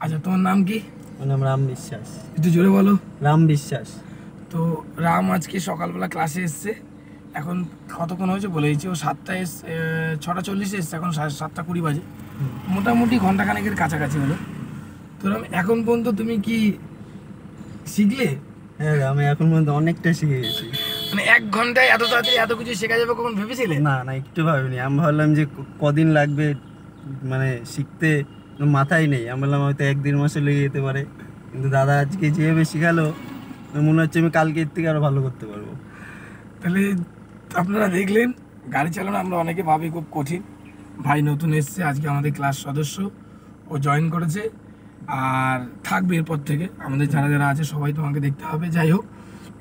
আচ্ছা, তোমার নাম কি? আমার নাম রাম বিশ্বাস। একটু জোরে বলো। রাম বিশ্বাস। তো রাম আজকে সকালবেলা ক্লাসে এসছে। এখন কতক্ষণ হয়েছে বলে দিচ্ছি, ও 6:40 এসছে, এখন 7:20 বাজে। মোটামুটি ঘন্টাখানেকের কাছাকাছি হলো। তো রাম, এখন পর্যন্ত তুমি কি শিখলে? হ্যাঁ, আমি এখন পর্যন্ত অনেকটা শিখে গেছি। মানে 1 ঘন্টায় এত তাড়াতাড়ি এত কিছু শেখা যাবে কখন ভেবেছিলে? না না, একটু ভাবিনি। আমি ভাবলাম যে কদিন লাগবে মানে শিখতে, মাথায় নেই। আমি বললাম হয়তো 1-1.5 মাসে লেগে যেতে পারে, কিন্তু দাদা আজকে যেভাবে শিখালো মনে হচ্ছে আমি কালকের থেকে আরো ভালো করতে পারবো। তাহলে আপনারা দেখলেন, গাড়ি চালানো আমরা অনেকে ভাবি খুব কঠিন। ভাই নতুন এসছে আজকে আমাদের ক্লাস সদস্য, ও জয়েন করেছে আর থাকবে এরপর থেকে। আমাদের যারা যারা আছে সবাই তোমাকে দেখতে হবে। যাই হোক,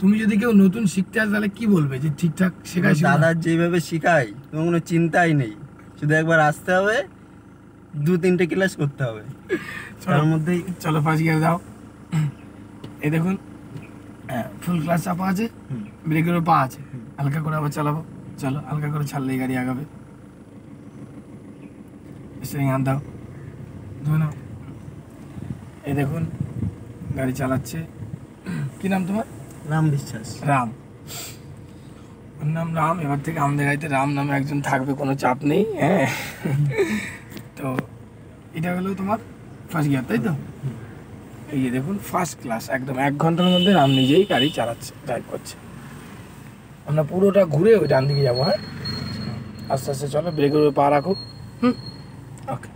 তুমি যদি কেউ নতুন শিখতে আসে তাহলে কি বলবে যে ঠিকঠাক শেখায়? দাদা যেভাবে শিখায় তোমার কোনো চিন্তাই নেই, শুধু একবার আসতে হবে, 2-3টে ক্লাস করতে হবে, তার মধ্যেই। চলো ফার্স্ট গিয়ার দাও। এই দেখুন, হ্যাঁ, ফুল ক্লাস চাপা আছে, ব্রেকেরও পা আছে। হালকা করে আবার চালাবো। চলো, হালকা করে ছাড়লেই গাড়ি আগাবে। স্টিয়ারিং হাত দাও, ধরে নাও। এই দেখুন গাড়ি চালাচ্ছে। কি নাম তোমার? রাম বিশ্বাস। রাম, ওর নাম রাম। এবার থেকে আমাদের গাড়িতে রাম নামে একজন থাকবে, কোনো চাপ নেই। হ্যাঁ, তো এটা হলো তোমার ফার্স্ট গিয়ার, তাই তো? এই যে দেখুন, ফার্স্ট ক্লাস একদম 1 ঘন্টার মধ্যে রাম নিজেই গাড়ি চালাচ্ছে, ড্রাইভ করছে। আমরা পুরোটা ঘুরে ওই ডান দিকে যাবো। হ্যাঁ, আস্তে আস্তে চলো, ব্রেকের উপরে পা রাখো। ওকে।